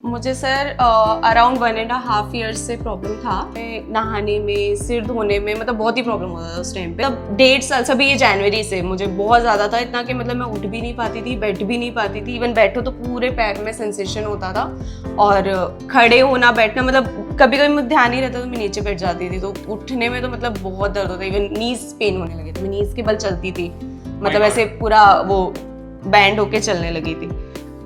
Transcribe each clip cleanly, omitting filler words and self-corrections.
मुझे sir around 1.5 years से problem था। नहाने में, सिर धोने में, मतलब बहुत ही प्रॉब्लम होता था उस टाइम पे। मतलब 1.5 साल से, अभी ये जनवरी से मुझे बहुत ज़्यादा था, इतना कि मतलब मैं उठ भी नहीं पाती थी, बैठ भी नहीं पाती थी। इवन बैठो तो पूरे पैर में सेंसेशन होता था, और खड़े होना, बैठना, मतलब कभी कभी मुझे ध्यान नहीं रहता तो मैं नीचे बैठ जाती थी, तो उठने में तो मतलब बहुत दर्द होता। इवन नीज पेन होने लगे थे, मैं नीज के बल चलती थी, मतलब ऐसे पूरा वो बैंड होके चलने लगी थी।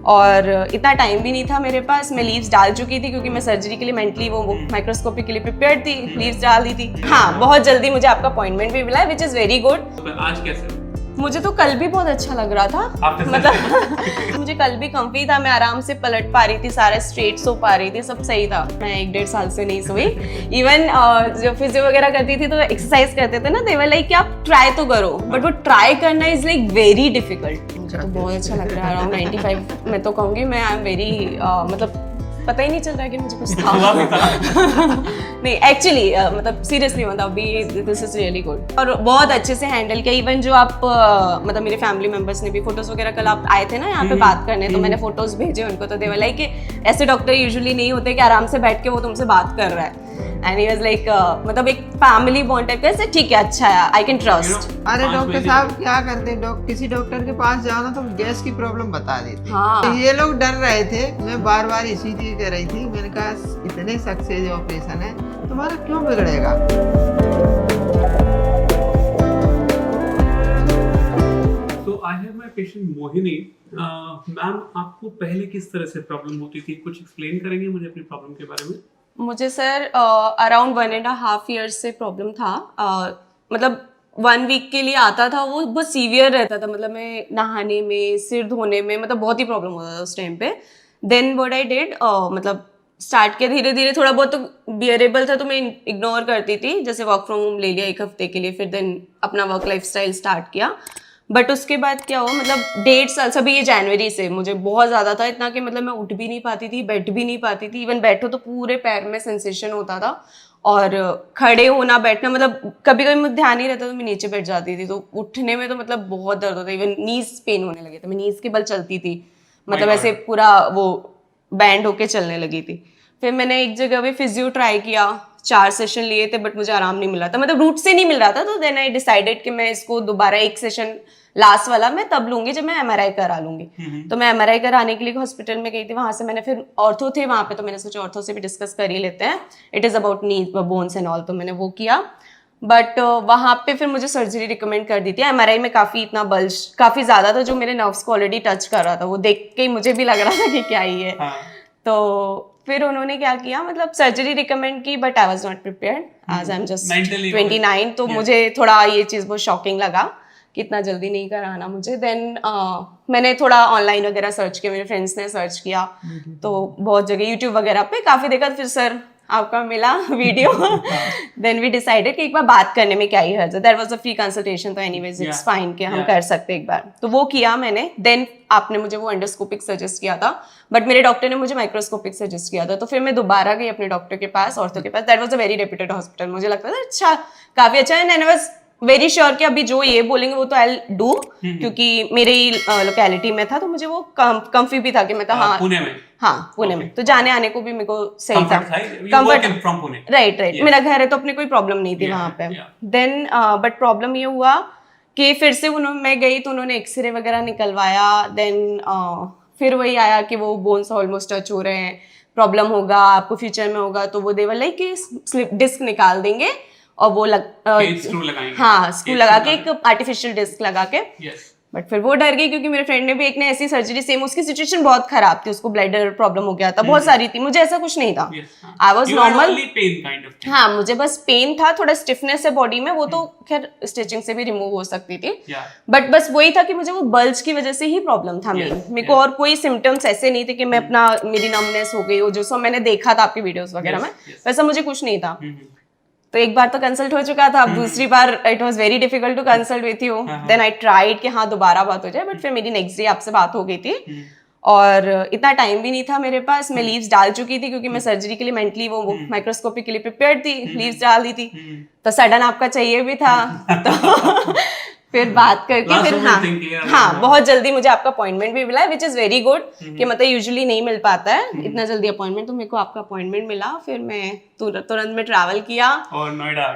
और इतना टाइम भी नहीं था मेरे पास, मैं लीव्स डाल चुकी थी क्योंकि मैं सर्जरी के लिए मेंटली वो माइक्रोस्कोपिक के लिए प्रिपेयर थी, लीव्स डाल दी थी। हाँ, बहुत जल्दी मुझे आपका अपॉइंटमेंट भी मिला है, विच इज वेरी गुड। आज कैसे? मुझे तो कल भी बहुत अच्छा लग रहा था, मतलब मुझे कल भी कंफी था, मैं आराम से पलट पा रही थी, सारे स्ट्रेट सो पा रही थी, सब सही था। मैं 1.5 साल से नहीं सोई। इवन जो फिजियो वगैरह करती थी तो एक्सरसाइज करते थे ना, दे वर लाइक कि आप ट्राई तो करो, बट वो ट्राई करना इज लाइक वेरी डिफिकल्ट। मुझे तो बहुत अच्छा लग रहा है, अराउंड 95 मैं तो कहूँगी। मैं आई एम वेरी मतलब पता ही नहीं चल रहा कि मुझे कुछ था। नहीं एक्चुअली मतलब सीरियसली, मतलब अभी दिस इज रियली गुड, और बहुत अच्छे से हैंडल किया। इवन जो आप मतलब मेरे फैमिली मेंबर्स ने भी फोटोज वगैरह, कल आप आए थे ना यहाँ पे बात करने, तो मैंने फोटोज भेजे उनको, तो दे वर लाइक कि ऐसे डॉक्टर यूजुअली नहीं होते कि आराम से बैठ के वो तुमसे बात कर रहा है। एंड ही वाज लाइक मतलब एक फैमिली बॉन्ड टाइप का, ठीक है, अच्छा है, आई कैन ट्रस्ट। अरे डॉक्टर साहब क्या करते, किसी डॉक्टर के पास जाओ ना तो गैस की प्रॉब्लम बता देते। हाँ। ये लोग डर रहे थे, मैं बार बार इसी चीज कह रही थी, मैंने कहा इतने सक्सेस ऑपरेशन है, तुम्हारा क्यों बिगड़ेगा। तो I have my patient Mohini. Ma'am, आपको पहले किस तरह से प्रॉब्लम होती थी? कुछ एक्सप्लेन करेंगे मुझे अपनी प्रॉब्लम के बारे में? मुझे सर अराउंड 1.5 ईयर्स से प्रॉब्लम था। मतलब 1 वीक के लिए आता था, वो बहुत सीवियर रहता था, मतलब मैं नहाने में, सिर धोने में, मतलब बहुत ही प्रॉब्लम होता था उस टाइम पे। देन व्हाट आई डिड, मतलब स्टार्ट किया धीरे धीरे, थोड़ा बहुत तो बियरेबल था तो मैं इग्नोर करती थी, जैसे वर्क फ्रॉम होम ले लिया 1 हफ्ते के लिए, फिर देन अपना वर्क लाइफ स्टाइल स्टार्ट किया। बट उसके बाद क्या हुआ, मतलब 1.5 साल से, अभी ये जनवरी से मुझे बहुत ज़्यादा था, इतना कि मतलब मैं उठ भी नहीं पाती थी, बैठ भी नहीं पाती थी। इवन बैठो तो पूरे पैर में सेंसेशन होता था, और खड़े होना, बैठना, मतलब कभी कभी मुझे ध्यान नहीं रहता तो मैं नीचे बैठ जाती थी, तो उठने में तो मतलब बहुत दर्द होता। इवन नीज पेन होने लगे थे, मैं नीज के बल चलती थी, मतलब ऐसे पूरा वो बैंड होके चलने लगी थी। फिर मैंने एक जगह पे फिजियो ट्राई किया, 4 सेशन लिए थे, बट मुझे आराम नहीं मिल रहा था, मतलब रूट से नहीं मिल रहा था। तो देन आई डिसाइडेड कि मैं इसको दोबारा 1 सेशन लास्ट वाला मैं तब लूंगी जब मैं एमआरआई करा लूंगी। तो मैं एमआरआई कराने के लिए हॉस्पिटल में गई थी, वहां से मैंने फिर ऑर्थो थे वहां पे, तो मैंने सोचा ऑर्थो से भी डिस्कस कर ही लेते हैं, it is about knee bones and all, तो मैंने वो किया। बट वहां पे फिर मुझे सर्जरी रिकमेंड कर दी थी। एमआरआई में काफी इतना बल्ज काफी ज्यादा था, जो मेरे नर्व्स को ऑलरेडी टच कर रहा था, वो देख के मुझे भी लग रहा था कि क्या ही है। तो फिर उन्होंने क्या किया, मतलब सर्जरी रिकमेंड की, but I was not prepared as I am just 29, तो मुझे थोड़ा ये चीज़ बहुत शॉकिंग लगा कि इतना जल्दी नहीं कराना मुझे। देन मैंने थोड़ा ऑनलाइन वगैरह सर्च किया, मेरे फ्रेंड्स ने सर्च किया, तो बहुत जगह यूट्यूब वगैरह पे काफ़ी देखा, फिर सर आपका मिला वीडियो। देन वी डिसाइडेड कि एक बार बात करने में क्या ही हर्ज है। That was a free consultation, तो एनीवेज इट्स फाइन कि हम कर सकते एक बार, तो वो किया मैंने। देन आपने मुझे वो एंडोस्कोपिक सजेस्ट किया था, बट मेरे डॉक्टर ने मुझे माइक्रोस्कोपिक सजेस्ट किया था, तो फिर मैं दोबारा गई अपने डॉक्टर के पास, ऑर्थो के पास। That was a very reputed hospital, मुझे लगता था अच्छा, काफी अच्छा है, and I was very sure कि अभी जो ये बोलेंगे वो तो आई डू, क्योंकि मेरे ही लोकेलिटी में था, तो मुझे वो कंफी भी था कि मैं हाँ पुणे में, हाँ पुणे में, तो जाने आने को भी मेरे को सही था, कंफर्ट, राइट। मेरा घर है तो अपनी कोई प्रॉब्लम नहीं थी वहां पे। देन बट प्रॉब्लम ये हुआ कि फिर से मैं गई तो उन्होंने एक्सरे वगैरह निकलवाया। देन फिर वही आया कि वो बोन्स ऑलमोस्ट टच हो रहे हैं, प्रॉब्लम होगा आपको, फ्यूचर में होगा, तो वो देवर लाइक कि स्लिप डिस्क निकाल देंगे और वो स्क्रू लगा के, एक आर्टिफिशियल डिस्क लगा के। बट फिर वो डर गई, क्योंकि मेरे फ्रेंड ने भी एक ने ऐसी सर्जरी, सेम उसकी सिचुएशन बहुत खराब थी, उसको ब्लैडर प्रॉब्लम हो गया था, बहुत सारी थी, मुझे ऐसा कुछ नहीं था, आई वाज नॉर्मल। हाँ, मुझे बस पेन था, थोड़ा स्टिफनेस है बॉडी में, वो तो खैर स्टिचिंग से भी रिमूव हो सकती थी, बट बस वही था कि मुझे वो बल्ज की वजह से ही प्रॉब्लम था मेन। मेरे को और कोई सिम्टम्स ऐसे नहीं थे कि मैं अपना मेरी नमनेस हो गई हो, जो सब मैंने देखा था आपके वीडियोस वगैरह में, वैसा मुझे कुछ नहीं था। तो एक बार तो कंसल्ट हो चुका था, अब दूसरी बार it was very difficult to consult with you. Then I tried कि हाँ दोबारा बात हो जाए, बट फिर मेरी नेक्स्ट डे आपसे बात हो गई थी, और इतना टाइम भी नहीं था मेरे पास, मैं लीव्स डाल चुकी थी क्योंकि मैं सर्जरी के लिए मेंटली वो माइक्रोस्कोपिक के लिए प्रिपेयर थी, लीव्स डाल दी थी, तो सडन आपका चाहिए भी था। तो फिर बात करके Last फिर moment thinking, यार, हाँ बहुत जल्दी मुझे आपका अपॉइंटमेंट भी मिला है, विच इज वेरी गुड कि मतलब यूजुअली नहीं मिल पाता है इतना जल्दी अपॉइंटमेंट, तो मेरे को आपका अपॉइंटमेंट मिला, फिर मैं तुरंत में ट्रैवल किया और नोएडा आ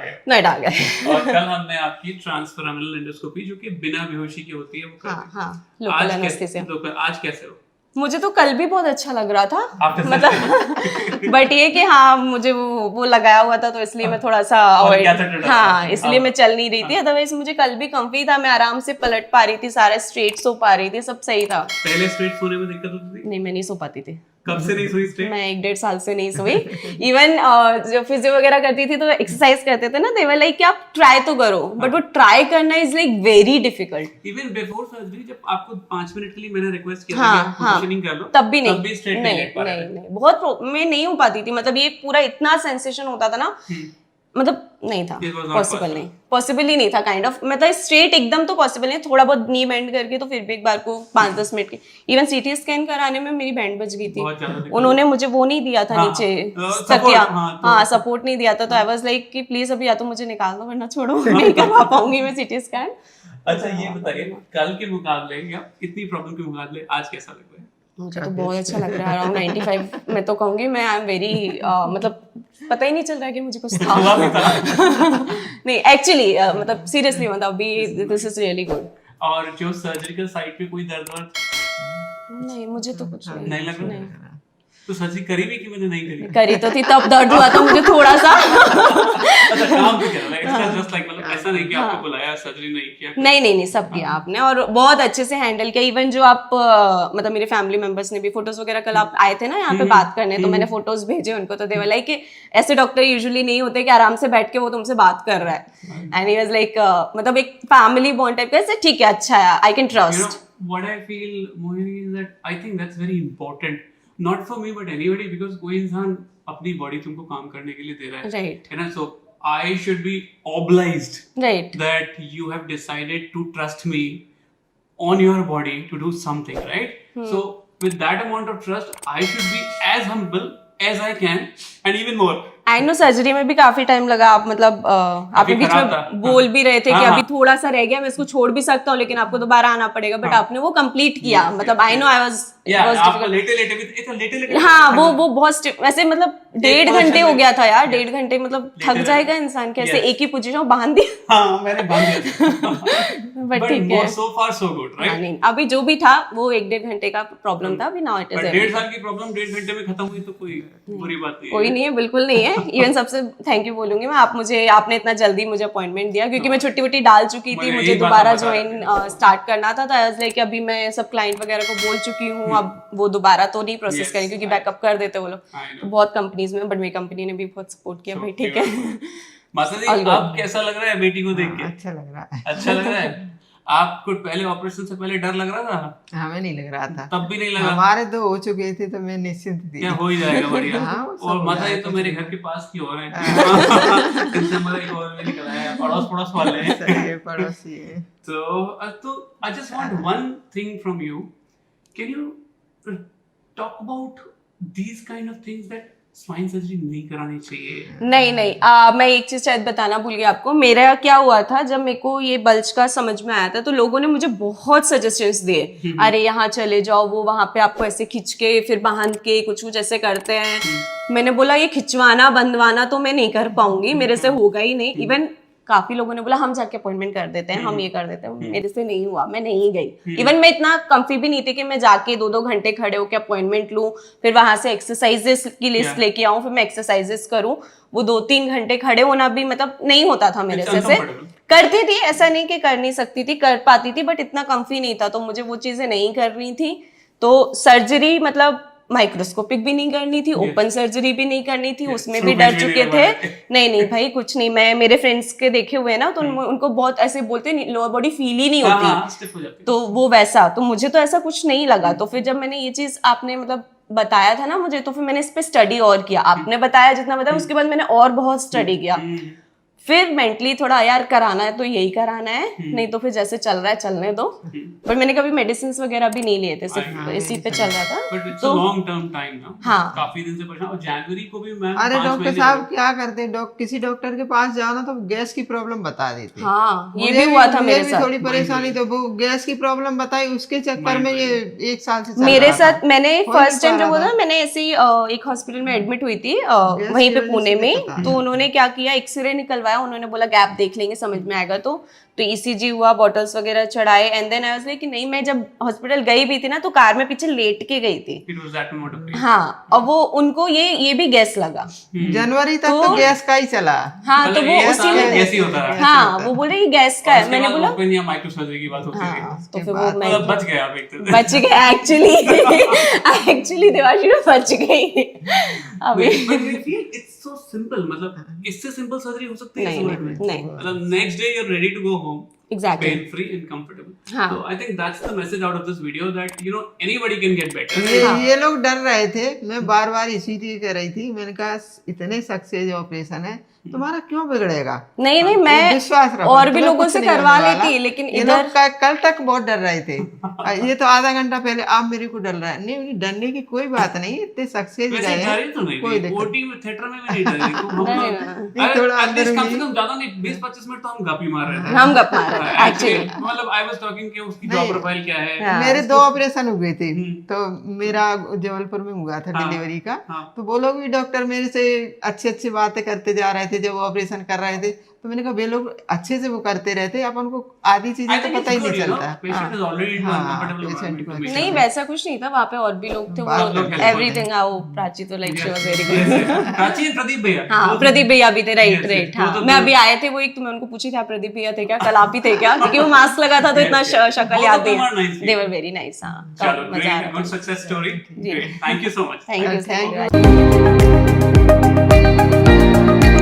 गए। और कल हाँ हमने आपकी ट्रांसफेरनल एंडोस्कोपी जो कि बिना बेहोशी की होती है वो कर दी। हाँ लोकल एनेस्थीसिया। आज कैसे हो? मुझे तो कल भी बहुत अच्छा लग रहा था After मतलब बट ये कि हाँ मुझे वो लगाया हुआ था तो इसलिए मैं थोड़ा सा अवॉइड, हाँ इसलिए मैं चल नहीं रही थी, अदरवाइज मुझे कल भी कंफी था, मैं आराम से पलट पा रही थी, सारे स्ट्रेट सो पा रही थी, सब सही था। पहले स्ट्रेट सोने में दिक्कत होती थी? नहीं मैं नहीं सो पाती थी। कब से नहीं सोई स्ट्रेट? मैं 1-1.5 साल से नहीं सोई। इवन जो फिजियो वगैरह करती थी तो एक्सरसाइज करते थे ना, दे वर लाइक कि आप ट्राई तो करो, बट वो ट्राई करना is like very difficult. Even before surgery जब आपको 5 मिनट के लिए मैंने रिक्वेस्ट किया हाँ, था कि पोजीशनिंग कर लो, तब भी नहीं, स्ट्रेट नहीं लेट पा रहे थे। नहीं बहुत मैं नहीं हो पाती थी, मतलब ये पूरा इतना सेंसेशन होता था ना, मतलब नहीं था पॉसिबल, पॉसिबल ही नहीं था काइंड ऑफ, मतलब स्ट्रेट एकदम तो पॉसिबल नहीं, थोड़ा बहुत नी बेंड करके तो फिर भी एक बार को 5-10 मिनट के, इवन सीटी स्कैन कराने में मेरी बैंड बच गई थी, उन्होंने मुझे वो नहीं दिया था नीचे तकिया, हाँ सपोर्ट नहीं दिया था, तो आई वाज लाइक कि प्लीज अभी या तो मुझे निकाल दो वरना छोड़ो नहीं करवा पाऊंगी मैं सीटी स्कैन। अच्छा ये बताइए कल के मुकाबले या इतनी प्रॉब्लम के मुकाबले आज कैसा लग रहा है? मुझे तो बहुत अच्छा लग रहा है, अराउंड 95 मैं तो कहूंगी, मैं आई एम वेरी मतलब पता ही नहीं चल रहा है कि मुझे कुछ था नहीं एक्चुअली मतलब सीरियसली मतलब अभी दिस इज रियली गुड। और जो सर्जिकल साइड पे कोई दर्द वर्द? नहीं मुझे तो कुछ नहीं लग रहा। तो सर्जरी करी भी कि मैंने नहीं करी तो थी, तब दर्द हुआ था मुझे थोड़ा सा। अच्छा काम भी कर रहा है जस्ट लाइक, मतलब ऐसा नहीं कि आपको बुलाया सर्जरी नहीं किया? नहीं सब किया आपने और बहुत अच्छे से हैंडल किया। इवन जो आप मतलब मेरे फैमिली मेंबर्स ने भी फोटोज वगैरह, कल आप आए थे ना यहाँ पे बात करने, तो मैंने फोटोज भेजे उनको, तो दे वर लाइक ऐसे डॉक्टर यूजुअली नहीं होते कि आराम से बैठ के वो तुमसे बात कर रहा है, एंड ही वाज लाइक मतलब एक फैमिली बॉन्ड टाइप का, ठीक है अच्छा है, I can trust. What I feel Mohini is that I think that's very important, not for me but anybody, because कोई इंसान अपनी बॉडी तुमको काम करने के लिए दे रहा है, राइट है ना, so I should be obliged right that you have decided to trust me on your body to do something, right? So with that amount of trust I should be as humble as I can and even more. I know surgery में भी काफी time लगा, आप मतलब आप बीच में बोल भी रहे थे कि अभी थोड़ा सा रह गया, मैं इसको छोड़ भी सकता हूँ लेकिन आपको दोबारा आना पड़ेगा, बट आपने वो कंप्लीट किया, मतलब आई नो आई वाज हाँ वो बहुत वैसे मतलब 1.5 घंटे हो गया था यार, 1.5 घंटे मतलब थक जाएगा इंसान, कैसे एक ही पोजीशन बांध दिया। हाँ मैंने बांध दिया बट ठीक है, so far so good, right? नहीं अभी जो भी था वो 1-1.5 घंटे का प्रॉब्लम था, अभी नाउ इट इज 1.5 साल की प्रॉब्लम 1.5 घंटे में खत्म हुई तो कोई बुरी बात नहीं है। कोई नहीं है, बिल्कुल नहीं है। इवन सबसे थैंक यू बोलूंगी मैं, आपने इतना जल्दी मुझे अपॉइंटमेंट दिया, क्योंकि मैं छुट्टी वुट्टी डाल चुकी थी, मुझे दोबारा ज्वाइन स्टार्ट करना था, तो आई वाज लाइक अभी मैं सब क्लाइंट वगैरह को बोल चुकी हूँ, अब वो दोबारा तो नहीं प्रोसेस करेंगे क्योंकि बैकअप कर देते वो लोग, तो बहुत कंपनीज में, बट मेरी कंपनी ने भी बहुत सपोर्ट किया भाई, ठीक है। मासा जी अब कैसा लग रहा है बेटी को देख के? अच्छा लग रहा है। अच्छा लग रहा है। आपको पहले ऑपरेशन से पहले डर लग रहा था? हमें नहीं लग रहा था, तब भी नहीं लगा? हमारे तो हो चुके थे तो मैं निश्चिंत थी, क्या हो ही जाएगा बढ़िया। और माता ये तो मेरे घर के पास की और है, इनसे मेरा एक और भी निकला है, पड़ोस वाले हैं, पड़ोसी है। तो I just want one thing from you. Can you talk about these kind of things that spine surgery नहीं करानी चाहिए? नहीं मैं एक चीज शायद बताना भूल गई आपको, मेरा क्या हुआ था जब मेरे को ये बल्ज का समझ में आया था, तो लोगों ने मुझे बहुत सजेशंस दिए, अरे यहाँ चले जाओ, वो वहां पे आपको ऐसे खींच के फिर बांध के कुछ ऐसे करते हैं। मैंने बोला ये खिंचवाना बंधवाना तो मैं नहीं कर पाऊंगी, मेरे से होगा ही नहीं। इवन काफी लोगों ने बोला हम जाके अपॉइंटमेंट कर देते हैं, हम ये कर देते हैं, मेरे से नहीं हुआ, मैं नहीं गई। इवन मैं इतना कंफी भी नहीं थी कि मैं जाके 2-2 घंटे खड़े होकर अपॉइंटमेंट लूं, फिर वहां से एक्सरसाइजेस की लिस्ट लेके आऊं, फिर मैं एक्सरसाइजेस करूं, वो 2-3 घंटे खड़े होना भी मतलब नहीं होता था मेरे से। करती थी, ऐसा नहीं कि कर नहीं सकती थी, कर पाती थी, बट इतना कंफी नहीं था, तो मुझे वो चीजें नहीं करनी थी। तो सर्जरी मतलब माइक्रोस्कोपिक भी नहीं करनी थी, ओपन सर्जरी भी नहीं करनी थी, उसमें भी डर चुके थे। नहीं भाई कुछ नहीं, मैं मेरे फ्रेंड्स के देखे हुए ना, तो उनको बहुत ऐसे बोलते लोअर बॉडी फील ही नहीं होती, तो वो वैसा, तो मुझे तो ऐसा कुछ नहीं लगा। तो फिर जब मैंने ये चीज आपने मतलब बताया था ना मुझे, तो फिर मैंने इस पे स्टडी और किया, आपने बताया जितना बताया, उसके बाद मैंने और बहुत स्टडी किया, फिर मेंटली थोड़ा यार कराना है तो यही कराना है, नहीं तो फिर जैसे चल रहा है चलने दो। बट मैंने कभी मेडिसिन वगैरह भी नहीं लिए थे, सिर्फ इसी पे चल रहा था। But it's a long term time ना। हाँ। काफी दिन से परेशान, और जनवरी को भी मैं अरे 5 डॉक्टर महीने साहब क्या करते हैं, किसी डॉक्टर के पास जाओ ना तो गैस की प्रॉब्लम बता देते हैं। हाँ, ये मुझे भी हुआ था मुझे मेरे भी साथ। थोड़ी परेशानी, तो वो गैस की प्रॉब्लम बताई, उसके चक्कर में ये 1 साल से चल मेरे रहा साथ था। मैंने हो फर्स्ट नहीं टाइम पा जब रहा हुआ था। था, मैंने ऐसे ही एक हॉस्पिटल में एडमिट हुई थी गैस वहीं की पे वजह पुणे से में। दिक्कत आ तो उन्होंने क्या किया, एक्सरे निकलवाया, उन्होंने बोला गैप देख लेंगे समझ में आएगा। तो ईसीजी हुआ, बॉटल्स वगैरह चढ़ाए, and then I was like कि नहीं, मैं जब हॉस्पिटल गई भी थी ना तो कार में पीछे लेट के गई थी। It was that amount of pain. हाँ, और वो उनको ये भी गैस लगा। जनवरी तक तो गैस का ही चला। हाँ, तो वो उसी में थे। कैसी होता है। हाँ, वो बोल रहे कि गैस का है। मैंने बोला ओपन या माइक्रो सर्जरी की बात होती है। हाँ, तो उसके फिर वो बाद मैं मतलब बच गए आप एक तरह से। बच गए एक्चुअली देवाशी में बच गई अभी। इट्स सो सिंपल, मतलब इससे सिंपल सर्जरी हो सकती है नहीं, इस उम्र में। नहीं। मतलब next day you are ready to go home, Exactly. pain free and comfortable. हाँ. So I think that's the message out of this video, that you know anybody can get better. ये लोग डर रहे थे, मैं बार बार इसीलिए कह रही थी, मैंने कहा इतने सक्सेस ऑपरेशन है, तुम्हारा क्यों बिगड़ेगा। नहीं वो मैं विश्वास रखो, और भी तुम्हें लोगों कुछ से नहीं करवा होने वाला। लेती, लेकिन ये इधर लोग कल तक बहुत डर रहे थे। ये तो आधा घंटा पहले आप मेरे को डर रहा है। नहीं, डरने की कोई बात नहीं, इतने सक्सेस वैसे गए डरे हैं, तो नहीं कोई थी, दिक्कत ओटी में थिएटर में भी नहीं डरे थी। हम नहीं, लोग नहीं, थोड़ा at least अंदर कम से भी- कम ज्यादा नहीं 20-25 मिनट तो हम गप ही मार रहे थे। हम गप मार रहे थे एक्चुअली। मतलब आई वाज टॉकिंग कि उसकी नहीं। जॉब प्रोफाइल क्या है। हाँ। मेरे 2 ऑपरेशन हुए थे, तो मेरा जबलपुर में हुआ था हाँ, डिलीवरी का। हाँ। तो वो लोग भी डॉक्टर मेरे से अच्छी अच्छी बातें करते जा रहे थे जब ऑपरेशन कर रहे थे। तो मैंने कहा वे लोग अच्छे से वो करते रहते, अपन को आधी चीजें तो पता ही नहीं चलता। पेशेंट इज ऑलरेडी इन हाँ, अनकंफर्टेबल patient को एनवायरनमेंट। नहीं वैसा कुछ नहीं था, वहाँ पे और भी लोग थे, बात वो लोग एवरीथिंग। वो प्राची तो like she was very good. Prachi Pradeep भैया। हाँ, प्रदीप भैया भी थे, राइट Yes, राइट। yes, हाँ, वो तो मैं अभी आए थे, वो एक तो मैं उनको पूछी थी आप प्रदीप भैया थे क्या, कल आप ही थे क्या, क्योंकि वो मास्क लगा था तो इतना शक्ल याद नहीं। They were very nice. हाँ, चलो, मजा आ ग्रेट, रहा गुड था। Success story. जी। Thank you so much. Thank you, Thank thank you.